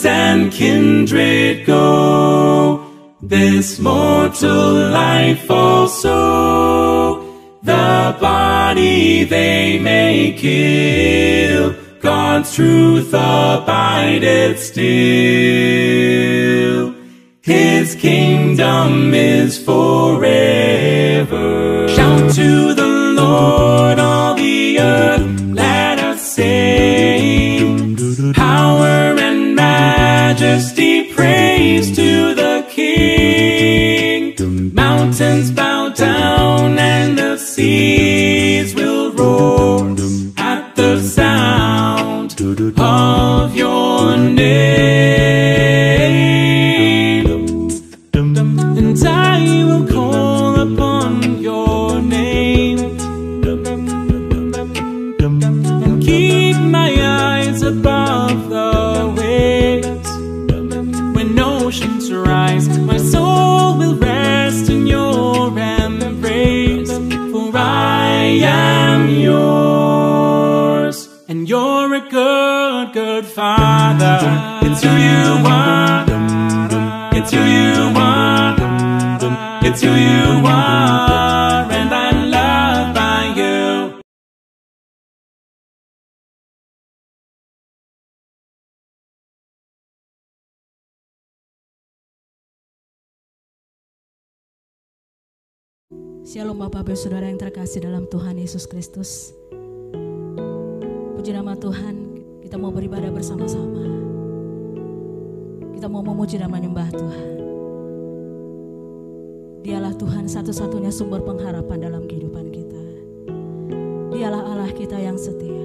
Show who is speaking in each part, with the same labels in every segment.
Speaker 1: and kindred go, this mortal life also, the body they may kill, God's truth abideth still. His kingdom is forever. Shout to the Lord, all the earth, let us sing. Power and majesty, praise to the King. Mountains bow down and the seas will roar at the sound of your name. And I will call upon your name and keep my eyes above the waves. When oceans rise, my soul will rest in your embrace, for I am yours. And you're a good, good Father. It's who you are. It's who you are. It's who you are. And I'm loved by you.
Speaker 2: Shalom Bapak Ibu Saudara yang terkasih dalam Tuhan Yesus Kristus. Puji nama Tuhan, kita mau beribadah bersama-sama. Kita mau memuji dan menyembah Tuhan. Dialah Tuhan satu-satunya sumber pengharapan dalam kehidupan kita. Dialah Allah kita yang setia.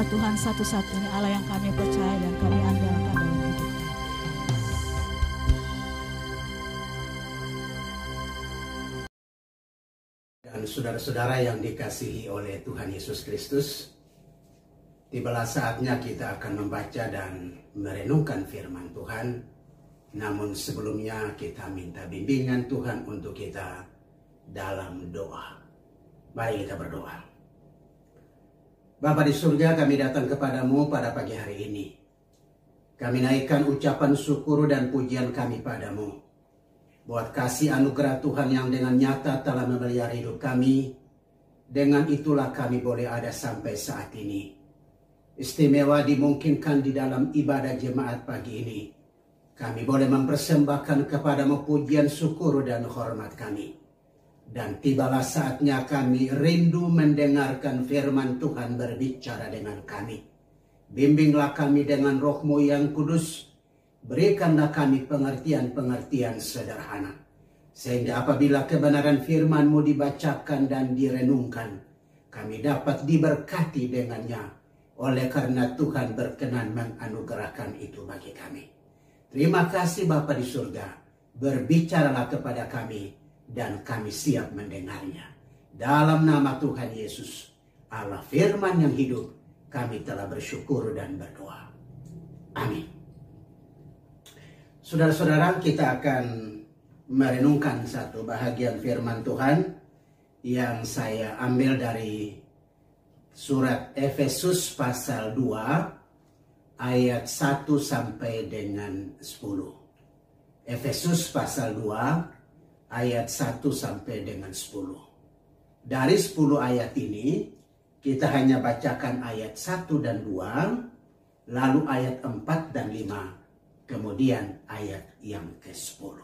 Speaker 2: Tuhan satu-satunya Allah yang kami percaya dan kami andalkan dalam hidup kami.
Speaker 3: Dan saudara-saudara yang dikasihi oleh Tuhan Yesus Kristus, tibalah saatnya kita akan membaca dan merenungkan firman Tuhan. Namun sebelumnya kita minta bimbingan Tuhan untuk kita dalam doa. Mari kita berdoa. Bapa di surga, kami datang kepadamu pada pagi hari ini. Kami naikkan ucapan syukur dan pujian kami padamu. Buat kasih anugerah Tuhan yang dengan nyata telah memelihara hidup kami. Dengan itulah kami boleh ada sampai saat ini. Istimewa dimungkinkan di dalam ibadah jemaat pagi ini. Kami boleh mempersembahkan kepadamu pujian syukur dan hormat kami. Dan tibalah saatnya kami rindu mendengarkan firman Tuhan berbicara dengan kami. Bimbinglah kami dengan roh-Mu yang kudus. Berikanlah kami pengertian-pengertian sederhana. Sehingga apabila kebenaran firman-Mu dibacakan dan direnungkan, kami dapat diberkati dengannya. Oleh karena Tuhan berkenan menganugerahkan itu bagi kami. Terima kasih Bapa di surga. Berbicaralah kepada kami dan kami siap mendengarnya. Dalam nama Tuhan Yesus, Allah firman yang hidup, kami telah bersyukur dan berdoa. Amin. Saudara-saudara, kita akan merenungkan satu bahagian firman Tuhan yang saya ambil dari surat Efesus pasal 2 ayat 1 sampai dengan 10. Efesus pasal 2 ayat 1 sampai dengan 10. Dari 10 ayat ini kita hanya bacakan ayat 1 dan 2, lalu ayat 4 dan 5. Kemudian ayat yang ke-10.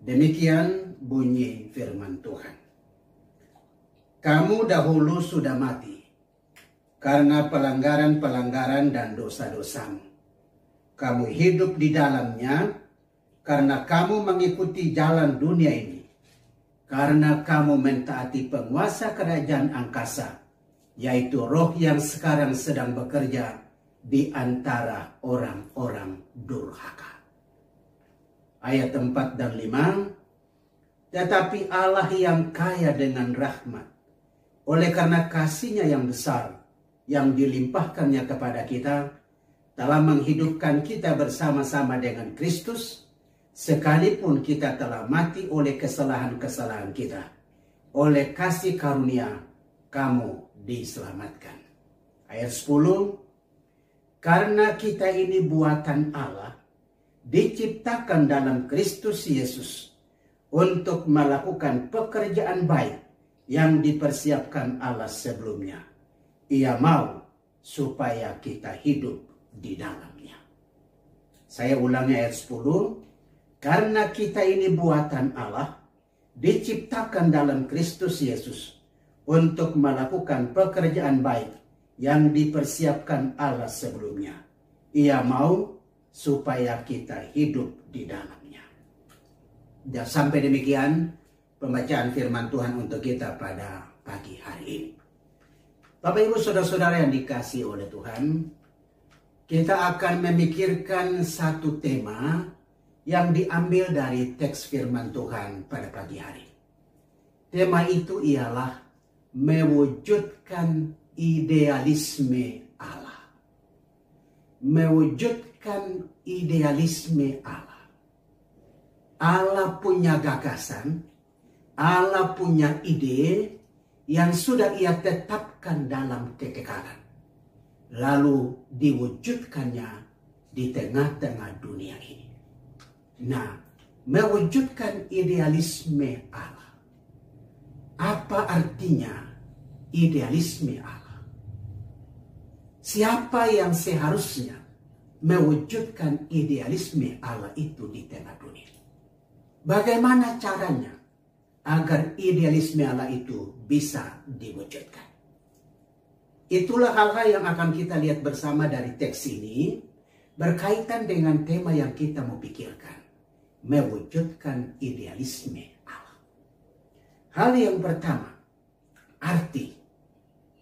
Speaker 3: Demikian bunyi firman Tuhan. Kamu dahulu sudah mati karena pelanggaran-pelanggaran dan dosa-dosamu. Kamu hidup di dalamnya karena kamu mengikuti jalan dunia ini. Karena kamu mentaati penguasa kerajaan angkasa, yaitu roh yang sekarang sedang bekerja di antara orang-orang durhaka. Ayat 4 dan 5. Tetapi Allah yang kaya dengan rahmat, oleh karena kasih-Nya yang besar, yang dilimpahkannya kepada kita, telah menghidupkan kita bersama-sama dengan Kristus, sekalipun kita telah mati oleh kesalahan-kesalahan kita. Oleh kasih karunia, kamu diselamatkan. Ayat 10. Karena kita ini buatan Allah, diciptakan dalam Kristus Yesus untuk melakukan pekerjaan baik yang dipersiapkan Allah sebelumnya. Ia mau supaya kita hidup di dalamnya. Saya ulangi ayat 10. Karena kita ini buatan Allah, diciptakan dalam Kristus Yesus untuk melakukan pekerjaan baik yang dipersiapkan Allah sebelumnya. Ia mau supaya kita hidup di dalamnya. Dan sampai demikian pembacaan firman Tuhan untuk kita pada pagi hari ini. Bapak Ibu saudara-saudara yang dikasihi oleh Tuhan, kita akan memikirkan satu tema yang diambil dari teks firman Tuhan pada pagi hari. Tema itu ialah mewujudkan idealisme Allah. Mewujudkan idealisme Allah. Allah punya gagasan, Allah punya ide yang sudah Ia tetapkan dalam kekekalan. Lalu diwujudkannya di tengah-tengah dunia ini. Nah, mewujudkan idealisme Allah. Apa artinya idealisme Allah? Siapa yang seharusnya mewujudkan idealisme Allah itu di tengah dunia? Bagaimana caranya agar idealisme Allah itu bisa diwujudkan? Itulah hal-hal yang akan kita lihat bersama dari teks ini berkaitan dengan tema yang kita mau pikirkan. Mewujudkan idealisme Allah. Hal yang pertama, arti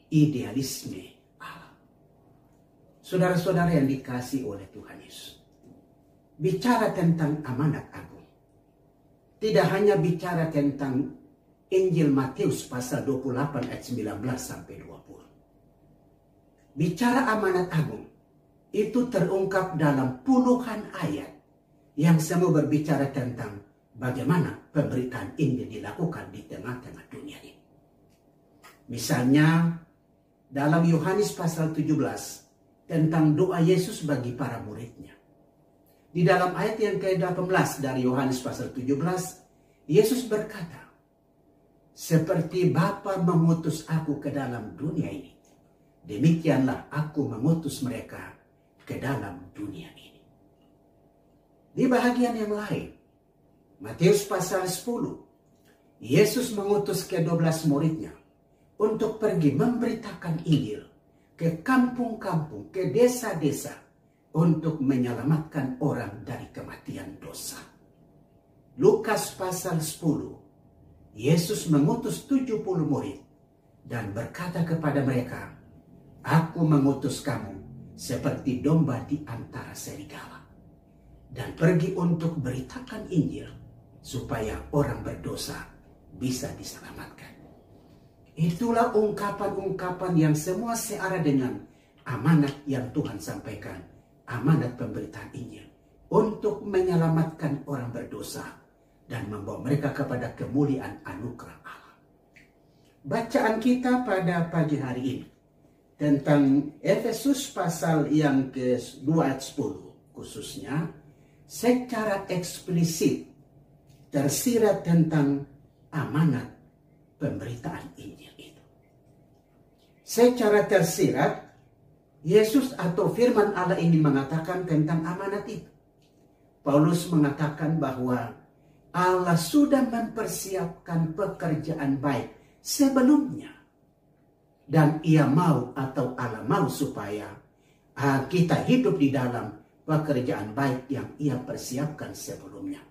Speaker 3: idealisme Allah. Saudara-saudara yang dikasihi oleh Tuhan Yesus, bicara tentang amanat agung, tidak hanya bicara tentang Injil Matius pasal 28 ayat 19 sampai 20. Bicara amanat agung itu terungkap dalam puluhan ayat yang semua berbicara tentang bagaimana pemberitaan Injil dilakukan di tengah-tengah dunia ini. Misalnya dalam Yohanes pasal 17 tentang doa Yesus bagi para muridnya. Di dalam ayat yang ke-18 dari Yohanes pasal 17, Yesus berkata, "Seperti Bapa mengutus aku ke dalam dunia ini, demikianlah aku mengutus mereka ke dalam dunia ini." Di bahagian yang lain, Matius pasal 10, Yesus mengutus ke-12 muridnya untuk pergi memberitakan Injil ke kampung-kampung, ke desa-desa, untuk menyelamatkan orang dari kematian dosa. Lukas pasal 10, Yesus mengutus 70 murid dan berkata kepada mereka, "Aku mengutus kamu seperti domba di antara serigala, dan pergi untuk beritakan Injil supaya orang berdosa bisa diselamatkan." Itulah ungkapan-ungkapan yang semua searah dengan amanat yang Tuhan sampaikan, amanat pemberitaan Injil untuk menyelamatkan orang berdosa dan membawa mereka kepada kemuliaan anugerah Allah. Bacaan kita pada pagi hari ini tentang Efesus pasal yang ke-2 ayat 10 khususnya secara eksplisit tersirat tentang amanat pemberitaan Injil itu. Secara tersirat, Yesus atau firman Allah ini mengatakan tentang amanat itu. Paulus mengatakan bahwa Allah sudah mempersiapkan pekerjaan baik sebelumnya. Dan ia mau atau Allah mau supaya kita hidup di dalam pekerjaan baik yang ia persiapkan sebelumnya.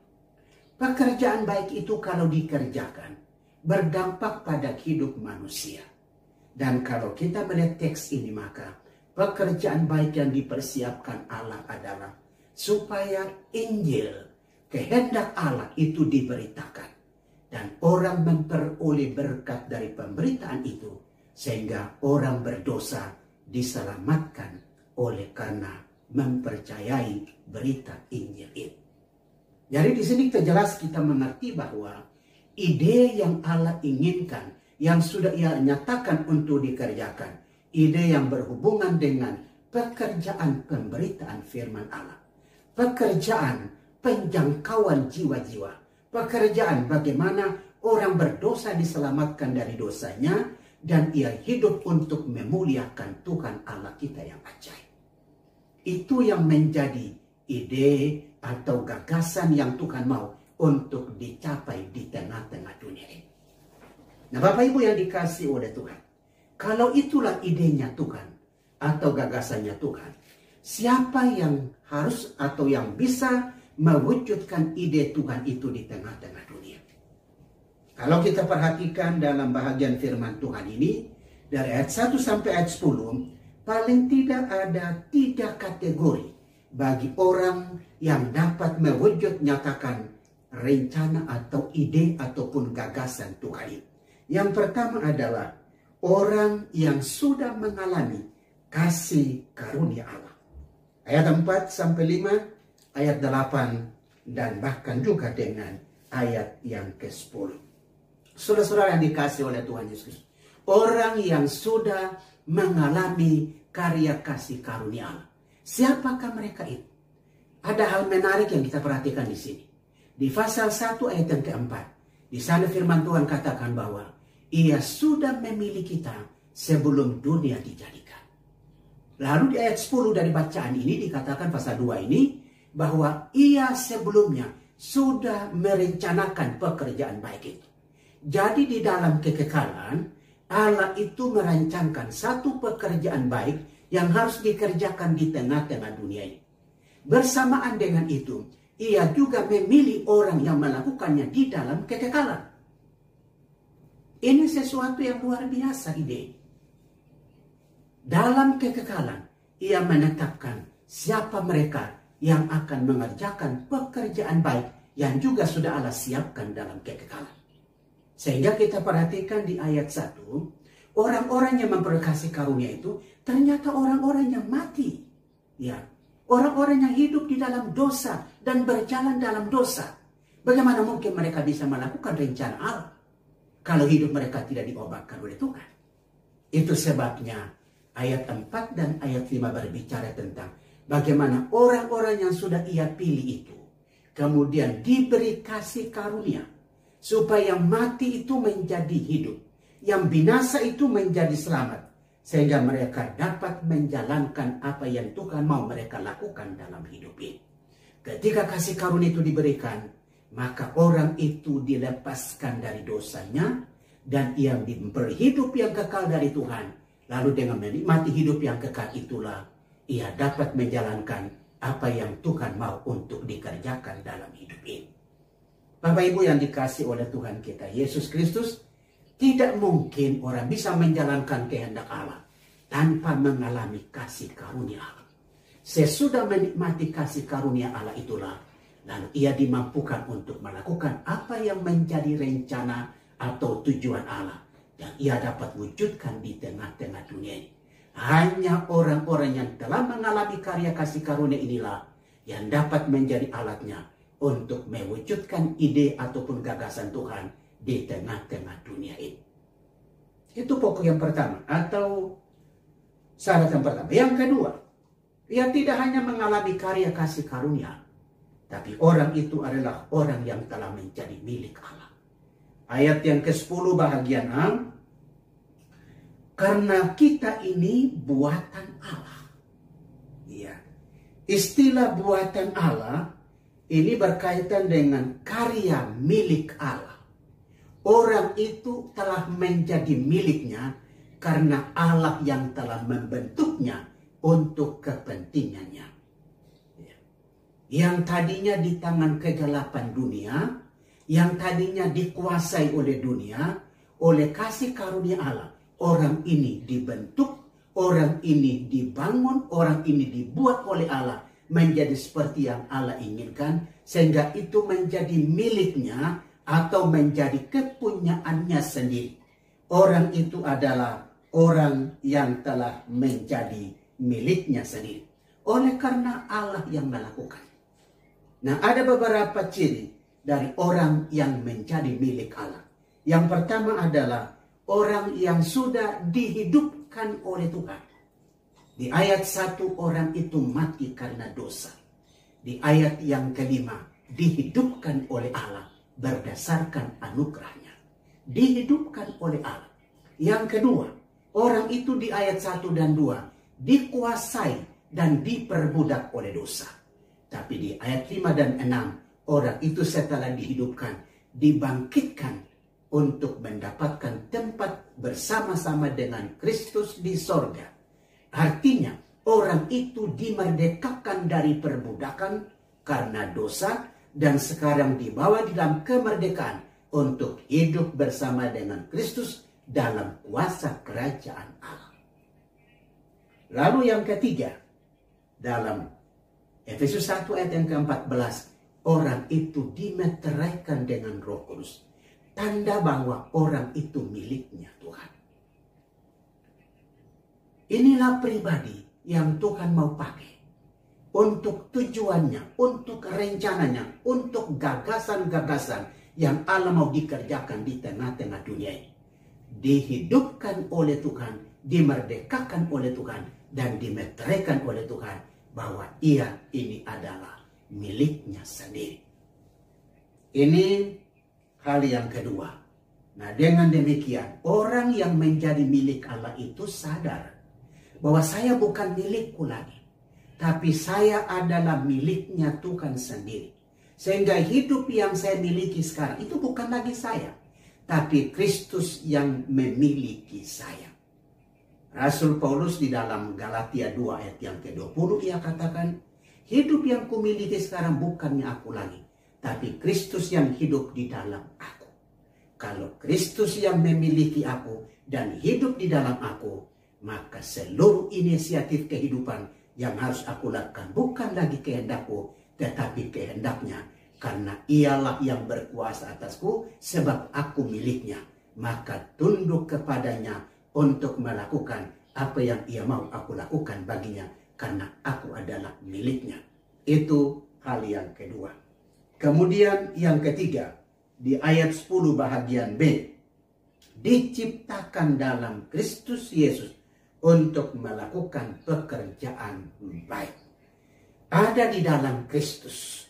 Speaker 3: Pekerjaan baik itu kalau dikerjakan berdampak pada hidup manusia. Dan kalau kita melihat teks ini, maka pekerjaan baik yang dipersiapkan Allah adalah supaya Injil, kehendak Allah itu diberitakan. Dan orang memperoleh berkat dari pemberitaan itu, sehingga orang berdosa diselamatkan oleh karena mempercayai berita Injil itu. Jadi di sini jelas kita mengerti bahwa ide yang Allah inginkan, yang sudah ia nyatakan untuk dikerjakan, ide yang berhubungan dengan pekerjaan pemberitaan firman Allah, pekerjaan penjangkauan jiwa-jiwa, pekerjaan bagaimana orang berdosa diselamatkan dari dosanya, dan ia hidup untuk memuliakan Tuhan Allah kita yang ajaib. Itu yang menjadi ide atau gagasan yang Tuhan mau untuk dicapai di tengah-tengah dunia ini. Nah, Bapak Ibu yang dikasihi oleh Tuhan, kalau itulah idenya Tuhan atau gagasannya Tuhan, siapa yang harus atau yang bisa mewujudkan ide Tuhan itu di tengah-tengah dunia? Kalau kita perhatikan dalam bahagian firman Tuhan ini, dari ayat 1 sampai ayat 10, paling tidak ada 3 kategori bagi orang yang dapat mewujud nyatakan rencana atau ide ataupun gagasan Tuhan ini. Yang pertama adalah orang yang sudah mengalami kasih karunia Allah. Ayat 4 sampai 5, ayat 8, dan bahkan juga dengan ayat yang ke-10. Saudara-saudara yang dikasihi oleh Tuhan Yesus, orang yang sudah mengalami karya kasih karunia Allah. Siapakah mereka itu? Ada hal menarik yang kita perhatikan di sini. Di pasal 1 ayat yang ke-4, di sana firman Tuhan katakan bahwa ia sudah memilih kita sebelum dunia dijadikan. Lalu di ayat 10 dari bacaan ini dikatakan pasal 2 ini, bahwa ia sebelumnya sudah merencanakan pekerjaan baik itu. Jadi di dalam kekekalan, Allah itu merancangkan satu pekerjaan baik yang harus dikerjakan di tengah-tengah dunia ini. Bersamaan dengan itu, ia juga memilih orang yang melakukannya di dalam kekekalan. Ini sesuatu yang luar biasa ide. Dalam kekekalan, ia menetapkan siapa mereka yang akan mengerjakan pekerjaan baik yang juga sudah Allah siapkan dalam kekekalan. Sehingga kita perhatikan di ayat 1, orang-orang yang memperoleh kasih karunia itu ternyata orang-orang yang mati. Ya, orang-orang yang hidup di dalam dosa dan berjalan dalam dosa. Bagaimana mungkin mereka bisa melakukan rencana Allah kalau hidup mereka tidak diobatkan oleh Tuhan? Itu sebabnya ayat 4 dan ayat 5 berbicara tentang bagaimana orang-orang yang sudah ia pilih itu kemudian diberi kasih karunia supaya mati itu menjadi hidup, yang binasa itu menjadi selamat, sehingga mereka dapat menjalankan apa yang Tuhan mau mereka lakukan dalam hidup ini. Ketika kasih karunia itu diberikan, maka orang itu dilepaskan dari dosanya dan ia diberi hidup yang kekal dari Tuhan. Lalu dengan menikmati hidup yang kekal itulah ia dapat menjalankan apa yang Tuhan mau untuk dikerjakan dalam hidup ini. Bapak Ibu yang dikasih oleh Tuhan kita Yesus Kristus, tidak mungkin orang bisa menjalankan kehendak Allah tanpa mengalami kasih karunia Allah. Sesudah menikmati kasih karunia Allah itulah, lalu ia dimampukan untuk melakukan apa yang menjadi rencana atau tujuan Allah. Dan ia dapat wujudkan di tengah-tengah dunia ini. Hanya orang-orang yang telah mengalami karya kasih karunia inilah yang dapat menjadi alatnya untuk mewujudkan ide ataupun gagasan Tuhan di tengah-tengah dunia ini. Itu pokok yang pertama atau syarat yang pertama. Yang kedua, ia tidak hanya mengalami karya kasih karunia, tapi orang itu adalah orang yang telah menjadi milik Allah. Ayat yang ke-10 bahagian A, karena kita ini buatan Allah. Ya. Istilah buatan Allah ini berkaitan dengan karya milik Allah. Orang itu telah menjadi miliknya karena Allah yang telah membentuknya untuk kepentingannya. Ya. Yang tadinya di tangan kegelapan dunia, yang tadinya dikuasai oleh dunia, oleh kasih karunia Allah, orang ini dibentuk, orang ini dibangun, orang ini dibuat oleh Allah menjadi seperti yang Allah inginkan, sehingga itu menjadi miliknya atau menjadi kepunyaannya sendiri. Orang itu adalah orang yang telah menjadi miliknya sendiri. Oleh karena Allah yang melakukan. Nah, ada beberapa ciri dari orang yang menjadi milik Allah. Yang pertama adalah orang yang sudah dihidupkan oleh Tuhan. Di ayat 1 orang itu mati karena dosa. Di ayat yang kelima dihidupkan oleh Allah berdasarkan anugerahnya. Dihidupkan oleh Allah. Yang kedua, orang itu di ayat 1 dan 2 dikuasai dan diperbudak oleh dosa. Tapi di ayat 5 dan 6 orang itu setelah dihidupkan, dibangkitkan untuk mendapatkan tempat bersama-sama dengan Kristus di sorga. Artinya, orang itu dimerdekakan dari perbudakan karena dosa dan sekarang dibawa di dalam kemerdekaan untuk hidup bersama dengan Kristus dalam kuasa kerajaan Allah. Lalu yang ketiga, dalam Efesus 1 ayat yang ke-14, orang itu dimeteraikan dengan Roh Kudus. Tanda bahwa orang itu miliknya Tuhan. Inilah pribadi yang Tuhan mau pakai untuk tujuannya, untuk rencananya, untuk gagasan-gagasan yang Allah mau dikerjakan di tengah-tengah dunia ini. Dihidupkan oleh Tuhan, dimerdekakan oleh Tuhan, dan dimeteraikan oleh Tuhan bahwa ia ini adalah miliknya sendiri. Ini hal yang kedua. Nah, dengan demikian, orang yang menjadi milik Allah itu sadar bahwa saya bukan milikku lagi, tapi saya adalah miliknya Tuhan sendiri. Sehingga hidup yang saya miliki sekarang itu bukan lagi saya, tapi Kristus yang memiliki saya. Rasul Paulus di dalam Galatia 2 ayat yang ke-20 ia katakan, hidup yang kumiliki sekarang bukannya aku lagi, tapi Kristus yang hidup di dalam aku. Kalau Kristus yang memiliki aku dan hidup di dalam aku, maka seluruh inisiatif kehidupan yang harus aku lakukan bukan lagi kehendakku, tetapi kehendaknya, karena ialah yang berkuasa atasku, sebab aku miliknya. Maka tunduk kepadanya untuk melakukan apa yang ia mau aku lakukan baginya, karena aku adalah miliknya. Itu hal yang kedua. Kemudian yang ketiga, di ayat 10 bahagian B, diciptakan dalam Kristus Yesus untuk melakukan pekerjaan baik. Ada di dalam Kristus.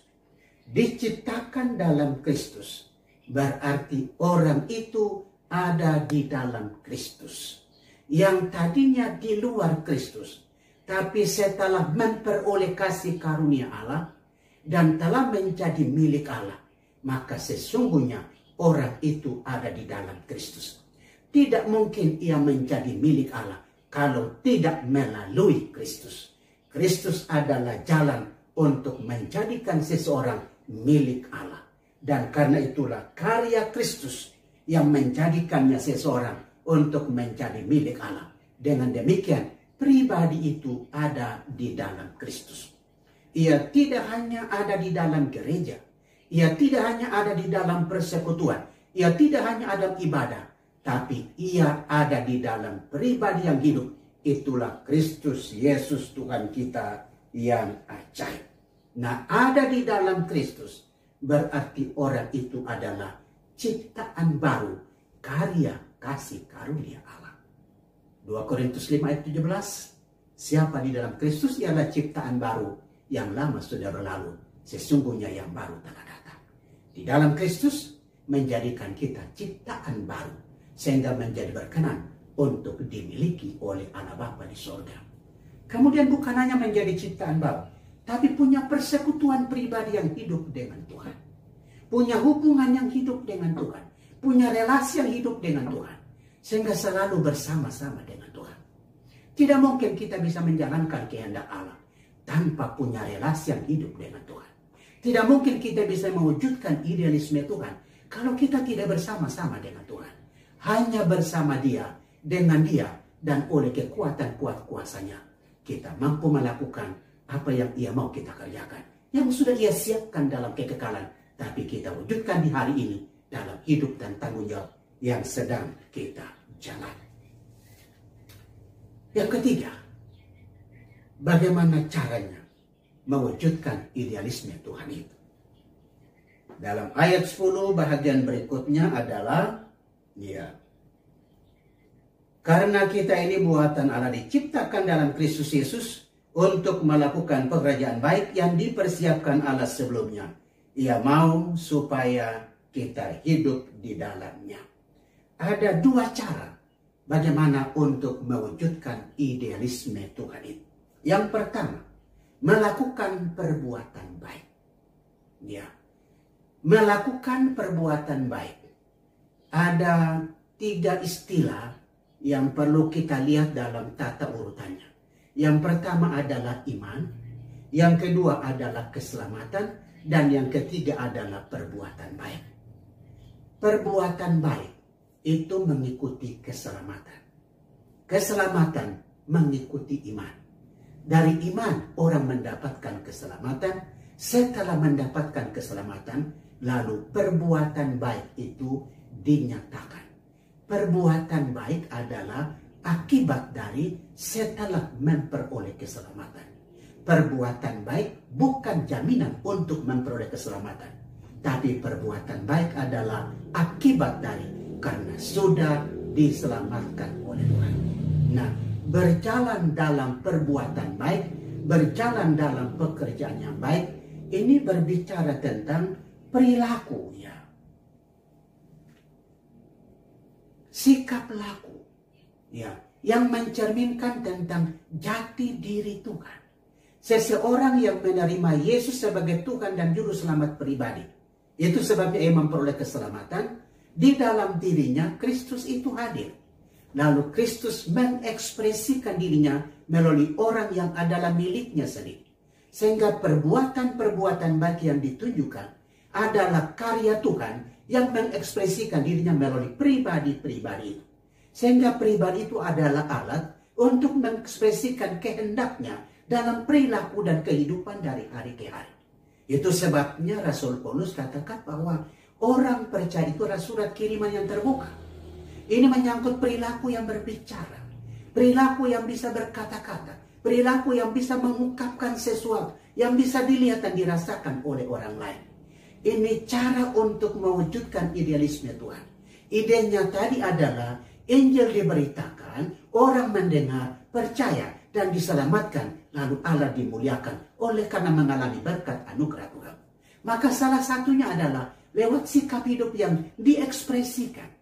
Speaker 3: Diciptakan dalam Kristus berarti orang itu ada di dalam Kristus. Yang tadinya di luar Kristus, tapi setelah memperoleh kasih karunia Allah dan telah menjadi milik Allah, maka sesungguhnya orang itu ada di dalam Kristus. Tidak mungkin ia menjadi milik Allah kalau tidak melalui Kristus. Kristus adalah jalan untuk menjadikan seseorang milik Allah. Dan karena itulah karya Kristus yang menjadikannya seseorang untuk menjadi milik Allah. Dengan demikian, pribadi itu ada di dalam Kristus. Ia tidak hanya ada di dalam gereja. Ia tidak hanya ada di dalam persekutuan. Ia tidak hanya ada ibadah. Tapi ia ada di dalam pribadi yang hidup. Itulah Kristus Yesus Tuhan kita yang ajaib. Nah, ada di dalam Kristus berarti orang itu adalah ciptaan baru, karya kasih karunia Allah. 2 Korintus 5 ayat 17. Siapa di dalam Kristus ialah ciptaan baru, yang lama sudah berlalu, sesungguhnya yang baru telah datang. Di dalam Kristus menjadikan kita ciptaan baru, sehingga menjadi berkenan untuk dimiliki oleh Allah Bapa di sorga. Kemudian bukan hanya menjadi ciptaan baru, tapi punya persekutuan pribadi yang hidup dengan Tuhan. Punya hubungan yang hidup dengan Tuhan. Punya relasi yang hidup dengan Tuhan. Sehingga selalu bersama-sama dengan Tuhan. Tidak mungkin kita bisa menjalankan kehendak Allah tanpa punya relasi yang hidup dengan Tuhan. Tidak mungkin kita bisa mewujudkan idealisme Tuhan kalau kita tidak bersama-sama dengan Tuhan. Hanya bersama Dia, dengan Dia, dan oleh kekuatan kuasa-kuasanya, kita mampu melakukan apa yang Ia mau kita kerjakan. Yang sudah Ia siapkan dalam kekekalan, tapi kita wujudkan di hari ini dalam hidup dan tanggung jawab yang sedang kita jalani. Yang ketiga, bagaimana caranya mewujudkan idealisme Tuhan itu? Dalam ayat 10 bahagian berikutnya adalah, karena kita ini buatan Allah, diciptakan dalam Kristus Yesus untuk melakukan pekerjaan baik yang dipersiapkan Allah sebelumnya. Ia mau supaya kita hidup di dalamnya. Ada dua cara bagaimana untuk mewujudkan idealisme Tuhan itu. Yang pertama, melakukan perbuatan baik. Melakukan perbuatan baik. Ada 3 istilah yang perlu kita lihat dalam tata urutannya. Yang pertama adalah iman, yang kedua adalah keselamatan, dan yang ketiga adalah perbuatan baik. Perbuatan baik itu mengikuti keselamatan. Keselamatan mengikuti iman. Dari iman orang mendapatkan keselamatan. Setelah mendapatkan keselamatan, lalu perbuatan baik itu dinyatakan. Perbuatan baik adalah akibat dari setelah memperoleh keselamatan. Perbuatan baik bukan jaminan untuk memperoleh keselamatan. Tapi perbuatan baik adalah akibat dari, karena sudah diselamatkan oleh Tuhan. Nah, berjalan dalam perbuatan baik, berjalan dalam pekerjaan yang baik, ini berbicara tentang perilaku, sikap laku, yang mencerminkan tentang jati diri Tuhan. Seseorang yang menerima Yesus sebagai Tuhan dan Juru Selamat pribadi, itu sebabnya ia memperoleh keselamatan. Di dalam dirinya Kristus itu hadir. Lalu Kristus mengekspresikan dirinya melalui orang yang adalah miliknya sendiri. Sehingga perbuatan-perbuatan baik yang ditunjukkan adalah karya Tuhan yang mengekspresikan dirinya melalui pribadi-pribadi itu. Sehingga pribadi itu adalah alat untuk mengekspresikan kehendaknya dalam perilaku dan kehidupan dari hari ke hari. Itu sebabnya Rasul Paulus katakan bahwa orang percaya itu adalah surat kiriman yang terbuka. Ini menyangkut perilaku yang berbicara, perilaku yang bisa berkata-kata, perilaku yang bisa mengungkapkan sesuatu, yang bisa dilihat dan dirasakan oleh orang lain. Ini cara untuk mewujudkan idealisme Tuhan. Idenya tadi adalah Injil diberitakan, orang mendengar, percaya, dan diselamatkan, lalu Allah dimuliakan oleh karena mengalami berkat anugerah Tuhan. Maka salah satunya adalah lewat sikap hidup yang diekspresikan.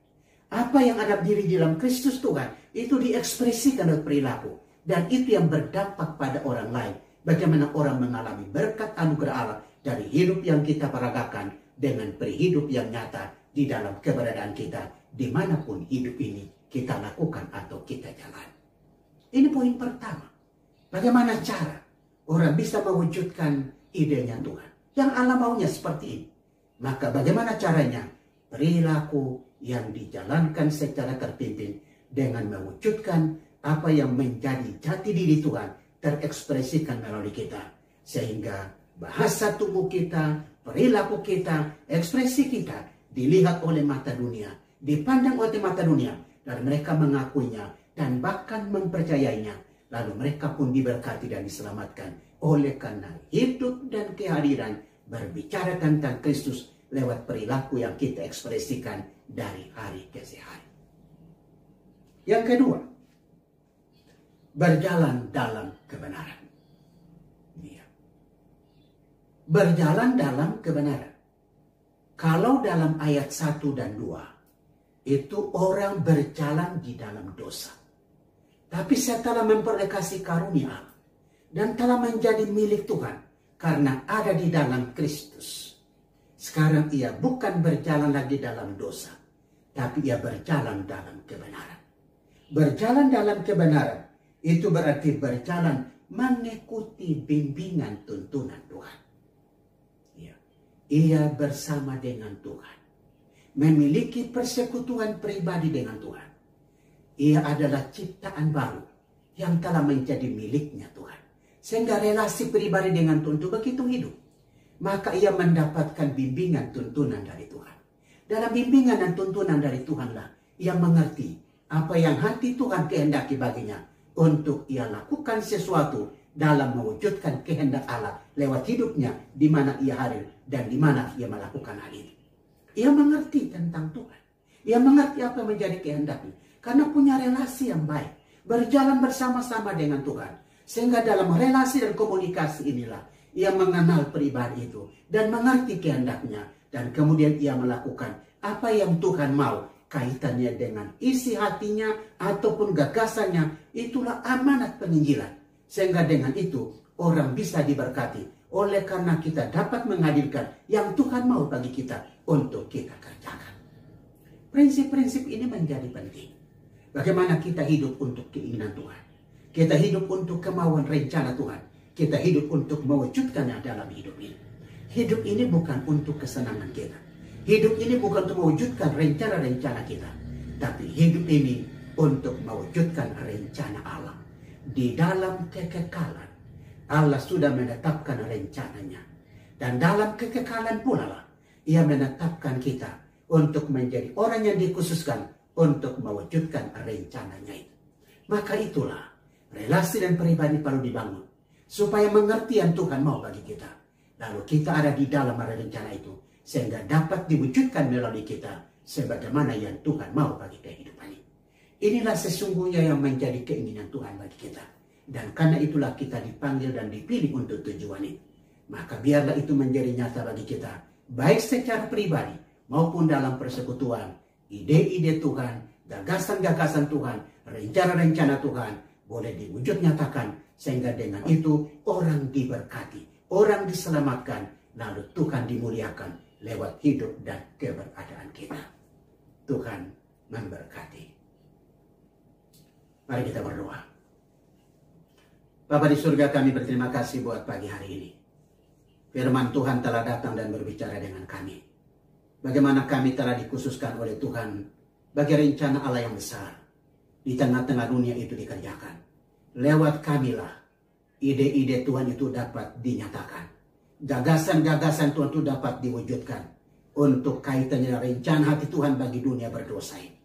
Speaker 3: Apa yang ada diri dalam Kristus Tuhan, itu diekspresikan oleh perilaku. Dan itu yang berdampak pada orang lain. Bagaimana orang mengalami berkat anugerah Allah dari hidup yang kita peragakan dengan perihidup yang nyata di dalam keberadaan kita, dimanapun hidup ini kita lakukan atau kita jalan. Ini poin pertama. Bagaimana cara orang bisa mewujudkan idenya Tuhan, yang Allah maunya seperti ini. Maka bagaimana caranya? Perilaku yang dijalankan secara terpimpin dengan mewujudkan apa yang menjadi jati diri Tuhan terekspresikan melalui kita. Sehingga bahasa tubuh kita, perilaku kita, ekspresi kita dilihat oleh mata dunia, dipandang oleh mata dunia, dan mereka mengakuinya dan bahkan mempercayainya. Lalu mereka pun diberkati dan diselamatkan oleh karena hidup dan kehadiran berbicara tentang Kristus lewat perilaku yang kita ekspresikan dari hari ke hari. Yang kedua, berjalan dalam kebenaran. Berjalan dalam kebenaran. Kalau dalam ayat 1 dan 2, itu orang berjalan di dalam dosa. Tapi setelah memperoleh kasih karunia Allah dan telah menjadi milik Tuhan karena ada di dalam Kristus, sekarang ia bukan berjalan lagi dalam dosa, tapi ia berjalan dalam kebenaran. Berjalan dalam kebenaran itu berarti berjalan mengikuti bimbingan tuntunan Tuhan. Ia bersama dengan Tuhan, memiliki persekutuan pribadi dengan Tuhan. Ia adalah ciptaan baru yang telah menjadi miliknya Tuhan. Sehingga relasi pribadi dengan Tuhan itu begitu hidup. Maka ia mendapatkan bimbingan tuntunan dari Tuhan. Dalam bimbingan dan tuntunan dari Tuhanlah ia mengerti apa yang hati Tuhan kehendaki baginya untuk ia lakukan sesuatu dalam mewujudkan kehendak Allah lewat hidupnya di mana ia hadir dan di mana ia melakukan hal itu. Ia mengerti tentang Tuhan. Ia mengerti apa yang menjadi kehendaknya. Karena punya relasi yang baik. Berjalan bersama-sama dengan Tuhan. Sehingga dalam relasi dan komunikasi inilah ia mengenal pribadi itu. Dan mengerti kehendaknya. Dan kemudian ia melakukan apa yang Tuhan mau. Kaitannya dengan isi hatinya ataupun gagasannya. Itulah amanat penginjilan. Sehingga dengan itu orang bisa diberkati. Oleh karena kita dapat menghadirkan yang Tuhan mau bagi kita untuk kita kerjakan. Prinsip-prinsip ini menjadi penting. Bagaimana kita hidup untuk keinginan Tuhan. Kita hidup untuk kemauan rencana Tuhan. Kita hidup untuk mewujudkannya dalam hidup ini. Hidup ini bukan untuk kesenangan kita. Hidup ini bukan untuk mewujudkan rencana-rencana kita. Tapi hidup ini untuk mewujudkan rencana Allah. Di dalam kekekalan, Allah sudah menetapkan rencananya. Dan dalam kekekalan pula lah, ia menetapkan kita untuk menjadi orang yang dikhususkan untuk mewujudkan rencananya itu. Maka itulah relasi dan pribadi perlu dibangun supaya mengerti yang Tuhan mau bagi kita. Lalu kita ada di dalam rencana itu sehingga dapat diwujudkan melalui kita sebagaimana yang Tuhan mau bagi kehidupan ini. Inilah sesungguhnya yang menjadi keinginan Tuhan bagi kita. Dan karena itulah kita dipanggil dan dipilih untuk tujuan ini. Maka biarlah itu menjadi nyata bagi kita, baik secara pribadi maupun dalam persekutuan. Ide-ide Tuhan, gagasan-gagasan Tuhan, rencana-rencana Tuhan boleh diwujud nyatakan. Sehingga dengan itu orang diberkati, orang diselamatkan, lalu Tuhan dimuliakan lewat hidup dan keberadaan kita. Tuhan memberkati. Mari kita berdoa. Bapa di surga, kami berterima kasih buat pagi hari ini. Firman Tuhan telah datang dan berbicara dengan kami. Bagaimana kami telah dikhususkan oleh Tuhan bagi rencana Allah yang besar. Di tengah-tengah dunia itu dikerjakan. lewat kamilah ide-ide Tuhan itu dapat dinyatakan. Gagasan-gagasan Tuhan itu dapat diwujudkan untuk kaitannya rencana hati Tuhan bagi dunia berdosa ini.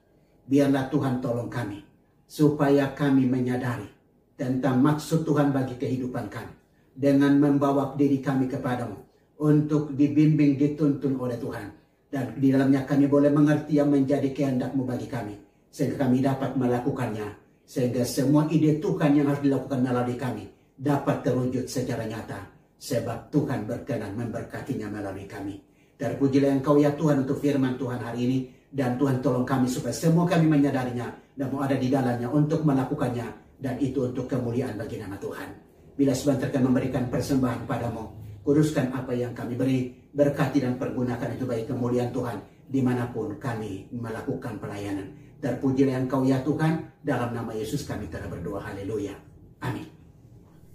Speaker 3: Biarlah Tuhan tolong kami supaya kami menyadari tentang maksud Tuhan bagi kehidupan kami dengan membawa diri kami kepadamu untuk dibimbing, dituntun oleh Tuhan. Dan di dalamnya kami boleh mengerti yang menjadi kehendak-Mu bagi kami, sehingga kami dapat melakukannya, sehingga semua ide Tuhan yang harus dilakukan melalui kami dapat terwujud secara nyata, sebab Tuhan berkenan memberkatinya melalui kami. Terpujilah Engkau ya Tuhan untuk firman Tuhan hari ini, dan Tuhan tolong kami supaya semua kami menyadarinya dan mau ada di dalamnya untuk melakukannya, dan itu untuk kemuliaan bagi nama Tuhan. Bila sebentar kami memberikan persembahan padamu, kuduskan apa yang kami beri, berkati dan pergunakan itu bagi kemuliaan Tuhan dimanapun kami melakukan pelayanan. Terpujilah Engkau ya Tuhan, dalam nama Yesus kami telah berdoa, haleluya, amin.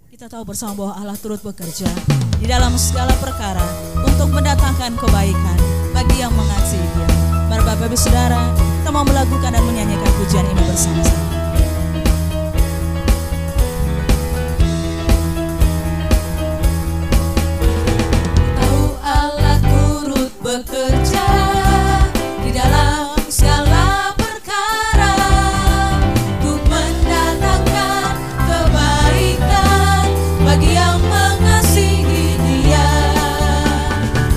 Speaker 2: Kita tahu bersama bahwa Allah turut bekerja di dalam segala perkara untuk mendatangkan kebaikan bagi yang mengasihi Dia. Mari Bapak Ibu Saudara, kita mau melakukan dan menyanyikan pujian ini bersama-sama.
Speaker 4: Bekerja di dalam segala perkara untuk mendatangkan kebaikan bagi yang mengasihi Dia.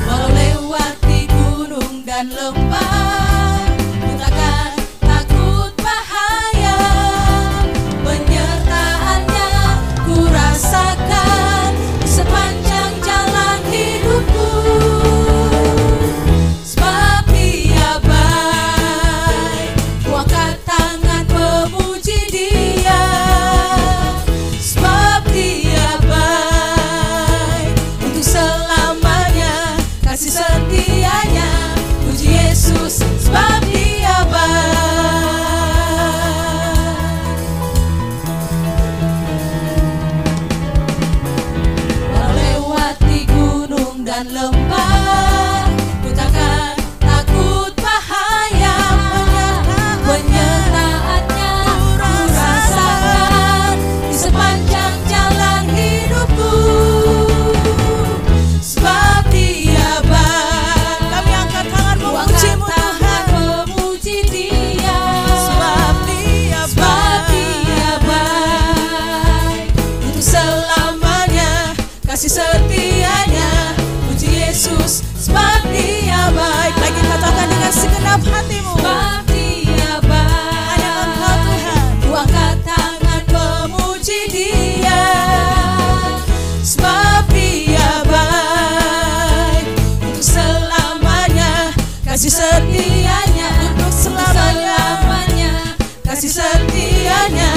Speaker 4: Walau lewati gunung dan lembah, ku takkan takut bahaya. Penyertaannya ku rasakan di sepanjang jalan hidupku. Kasih setianya, puji Yesus, sebab Dia baik. Walau lewati gunung dan lembah, ku takkan takut bahaya. Penyertaannya ku rasakan di sepanjang jalan hidupku. Sebab Dia kami angkat tangan memuji-Mu Tuhan, memuji Dia. Sebab Dia baik untuk selamanya, kasih setianya, puji Yesus, sebab Dia baik. Lagi katakan dengan segenap hatimu, sebab Dia baik. Hanya Engkau Tuhan, ku angkat tangan memuji Dia. Sebab Dia baik untuk selamanya, kasih setianya untuk selamanya, kasih setianya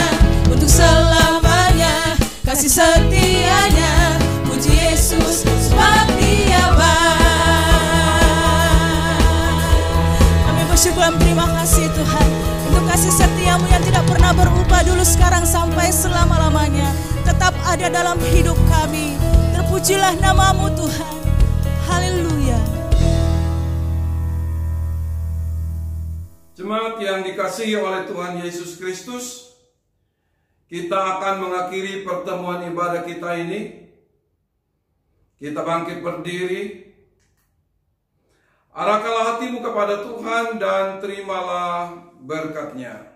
Speaker 4: untuk selamanya, kasih setianya, puji Yesus, sebab Dia baik. Kami bersyukur dan terima kasih Tuhan untuk kasih setia-Mu yang tidak pernah berubah dulu, sekarang sampai selama-lamanya, tetap ada dalam hidup kami. Terpujilah nama-Mu Tuhan, haleluya.
Speaker 5: Jemaat yang dikasihi oleh Tuhan Yesus Kristus, kita akan mengakhiri pertemuan ibadah kita ini. Kita bangkit berdiri. Arahkanlah hatimu kepada Tuhan dan terimalah berkat-Nya.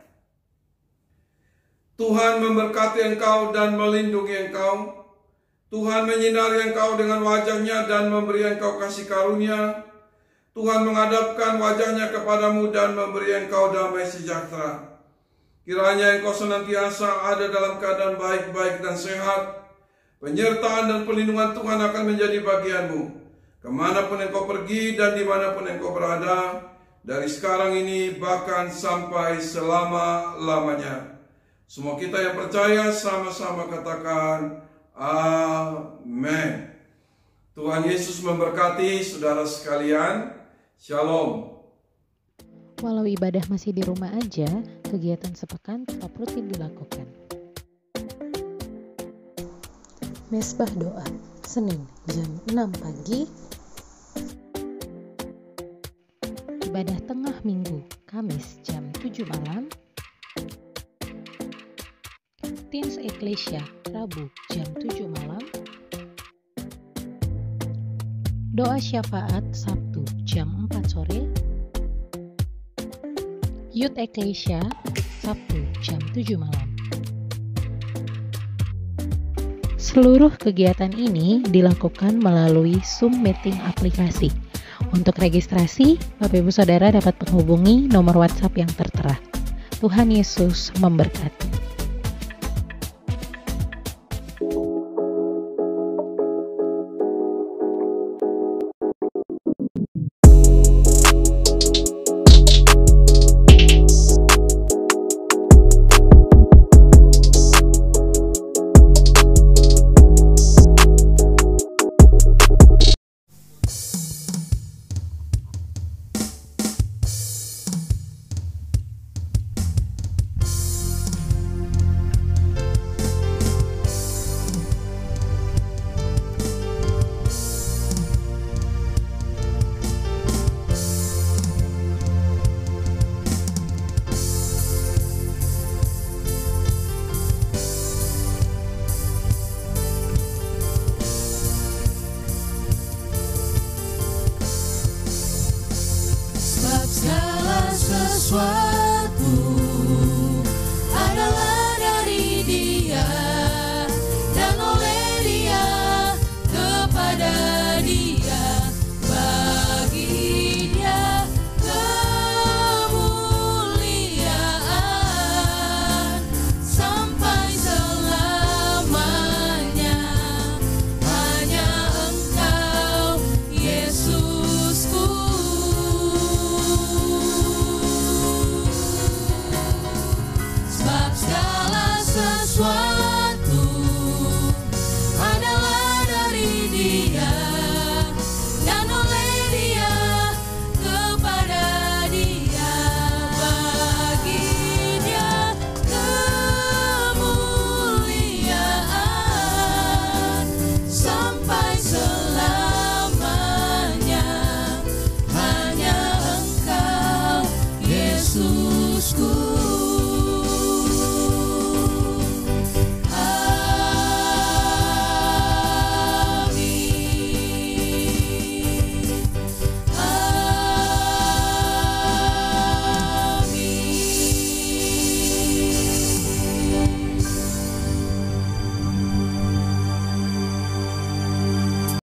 Speaker 5: Tuhan memberkati engkau dan melindungi engkau. Tuhan menyinari engkau dengan wajah-Nya dan memberi engkau kasih karunia. Tuhan menghadapkan wajah-Nya kepadamu dan memberi engkau damai sejahtera. Kiranya engkau senantiasa ada dalam keadaan baik-baik dan sehat. Penyertaan dan perlindungan Tuhan akan menjadi bagianmu, kemanapun engkau pergi dan dimanapun engkau berada, dari sekarang ini bahkan sampai selama-lamanya. Semua kita yang percaya sama-sama katakan amin. Tuhan Yesus memberkati saudara sekalian. Shalom.
Speaker 6: Walau ibadah masih di rumah aja, kegiatan sepekan tetap rutin dilakukan. Mesbah doa, Senin jam 6 pagi. Ibadah tengah minggu, Kamis jam 7 malam. Teens Ecclesia, Rabu jam 7 malam. Doa syafaat Sabtu jam 4 sore. Youth Ecclesia, Sabtu jam 7 malam. Seluruh kegiatan ini dilakukan melalui Zoom meeting aplikasi. Untuk registrasi, Bapak Ibu Saudara dapat menghubungi nomor WhatsApp yang tertera. Tuhan Yesus memberkati.